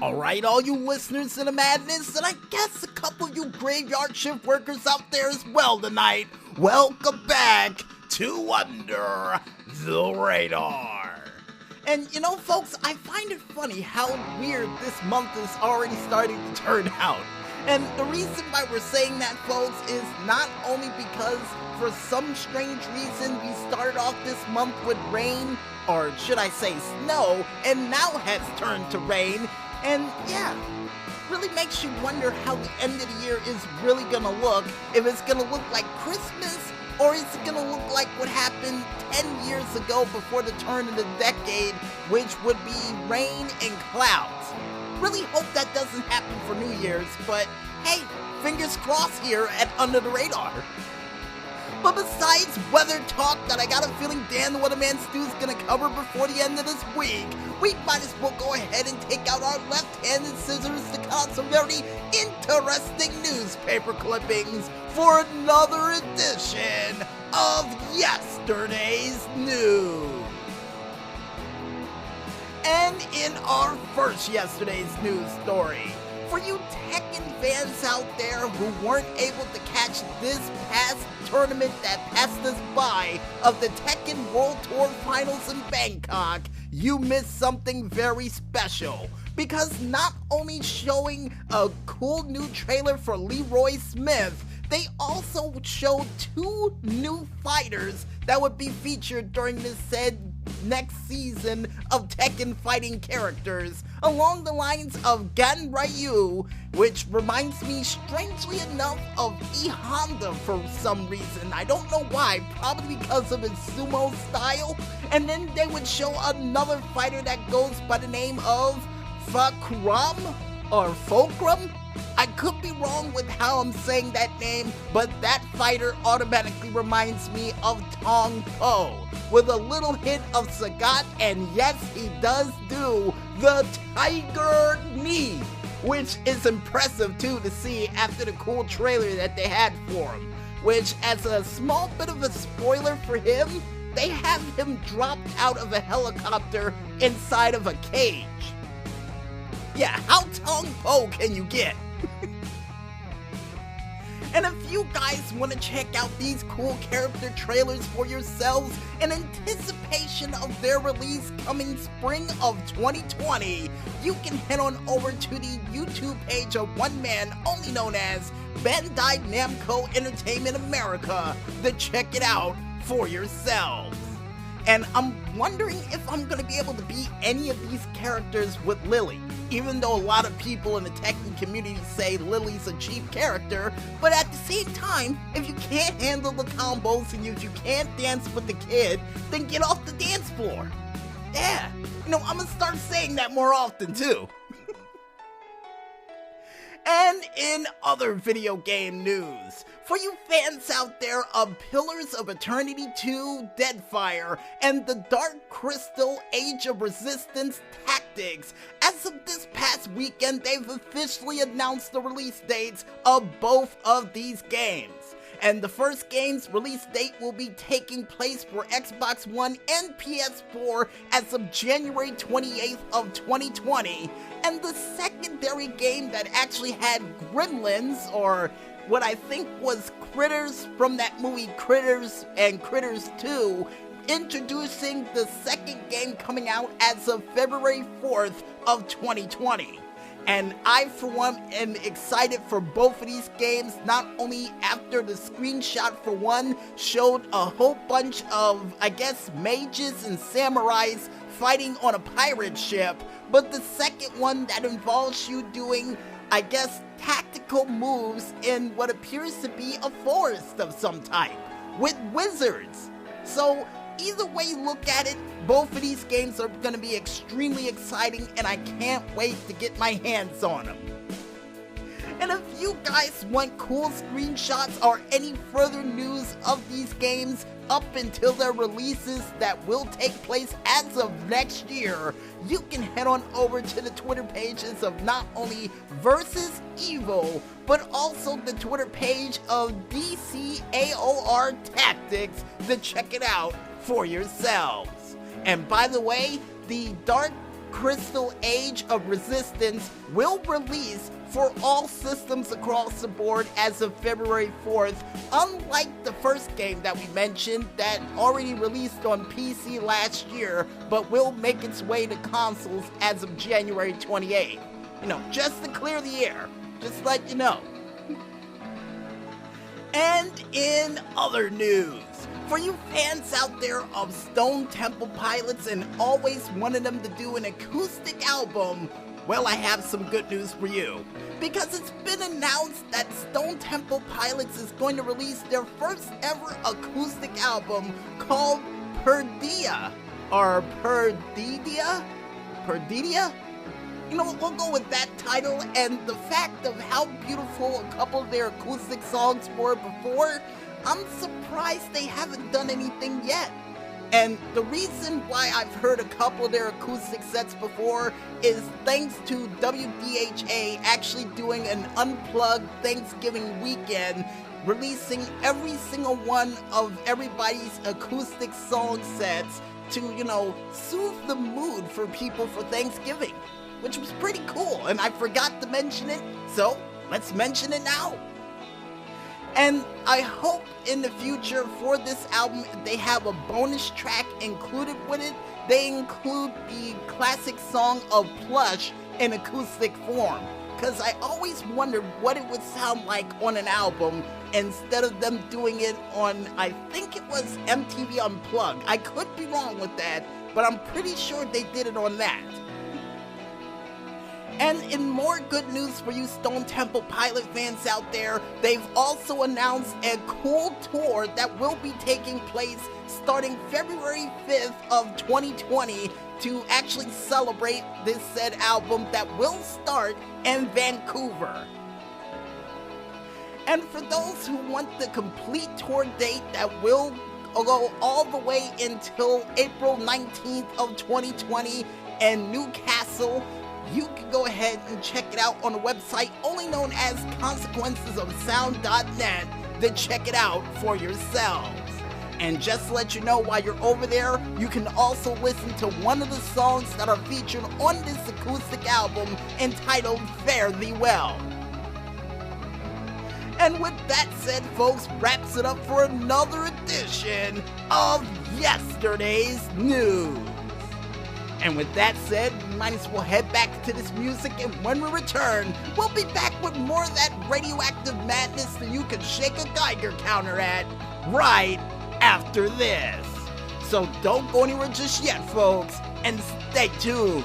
Alright, all you listeners to the madness, and I guess a couple of you graveyard shift workers out there as well tonight, welcome back to Under the Radar. And you know, folks, I find it funny how weird this month is already starting to turn out. And the reason why we're saying that, folks, is not only because for some strange reason we started off this month with rain, or should I say snow, and now has turned to rain. And yeah, really makes you wonder how the end of the year is really gonna look. If it's gonna look like Christmas, or is it gonna look like what happened 10 years ago before the turn of the decade, which would be rain and clouds. Really hope that doesn't happen for New Year's, but hey, fingers crossed here at Under the Radar. But besides weather talk that I got a feeling Dan the Weatherman Stu's gonna cover before the end of this week, we might as well go ahead and take out our left-handed scissors to cut out some very interesting newspaper clippings for another edition of yesterday's news. And in our first yesterday's news story, for you Tekken fans out there who weren't able to catch this past tournament that passed us by of the Tekken World Tour Finals in Bangkok, you missed something very special. Because not only showing a cool new trailer for Leroy Smith, they also showed two new fighters that would be featured during this said next season of Tekken fighting characters, along the lines of Gan Ryu, which reminds me strangely enough of E Honda for some reason. I don't know why, probably because of his sumo style. And then they would show another fighter that goes by the name of Fakram or Fulcrum. I could be wrong with how I'm saying that name, but that fighter automatically reminds me of Tong Po, with a little hint of Sagat, and yes, he does do the Tiger Knee, which is impressive too to see after the cool trailer that they had for him, which, as a small bit of a spoiler for him, they have him dropped out of a helicopter inside of a cage. Yeah, how Tong Po can you get? And if you guys want to check out these cool character trailers for yourselves in anticipation of their release coming spring of 2020, you can head on over to the YouTube page of one man only known as Bandai Namco Entertainment America to check it out for yourselves. And I'm wondering if I'm going to be able to beat any of these characters with Lily, even though a lot of people in the Tekken community say Lily's a cheap character, but at the same time, if you can't handle the combos and if you can't dance with the kid, then get off the dance floor. Yeah, you know, I'm going to start saying that more often too. And in other video game news, for you fans out there of Pillars of Eternity 2, Deadfire, and the Dark Crystal Age of Resistance Tactics, as of this past weekend, they've officially announced the release dates of both of these games. And the first game's release date will be taking place for Xbox One and PS4 as of January 28th of 2020. And the secondary game that actually had gremlins, or what I think was critters from that movie Critters and Critters 2, introducing the second game coming out as of February 4th of 2020. And I, for one, am excited for both of these games, not only after the screenshot for one showed a whole bunch of, I guess, mages and samurais fighting on a pirate ship, but the second one that involves you doing, I guess, tactical moves in what appears to be a forest of some type, with wizards. So, either way you look at it, both of these games are going to be extremely exciting, and I can't wait to get my hands on them. And if you guys want cool screenshots or any further news of these games up until their releases that will take place as of next year, you can head on over to the Twitter pages of not only Versus Evil, but also the Twitter page of DCAOR Tactics to check it out for yourselves. And by the way, the Dark Crystal Age of Resistance will release for all systems across the board as of February 4th, unlike the first game that we mentioned that already released on PC last year, but will make its way to consoles as of January 28th. Just to clear the air, just let you know. And in other news, for you fans out there of Stone Temple Pilots and always wanted them to do an acoustic album, well, I have some good news for you. Because it's been announced that Stone Temple Pilots is going to release their first ever acoustic album called Perdia. Or Perdidia? Perdidia? We'll go with that title, and the fact of how beautiful a couple of their acoustic songs were before, I'm surprised they haven't done anything yet. And the reason why I've heard a couple of their acoustic sets before is thanks to WDHA actually doing an unplugged Thanksgiving weekend, releasing every single one of everybody's acoustic song sets to, soothe the mood for people for Thanksgiving, which was pretty cool, and I forgot to mention it, so let's mention it now. And I hope in the future for this album they have a bonus track included with it. They include the classic song of Plush in acoustic form, because I always wondered what it would sound like on an album instead of them doing it on, I think it was MTV Unplugged. I could be wrong with that, but I'm pretty sure they did it on that. And in more good news for you Stone Temple Pilot fans out there, they've also announced a cool tour that will be taking place starting February 5th of 2020 to actually celebrate this said album that will start in Vancouver. And for those who want the complete tour date that will go all the way until April 19th of 2020 in Newcastle, you can go ahead and check it out on a website only known as consequencesofsound.net to check it out for yourselves. And just to let you know, while you're over there, you can also listen to one of the songs that are featured on this acoustic album entitled Fare Thee Well. And with that said, folks, wraps it up for another edition of Yesterday's News. And with that said, we might as well head back to this music, and when we return, we'll be back with more of that radioactive madness that you can shake a Geiger counter at right after this. So don't go anywhere just yet, folks, and stay tuned.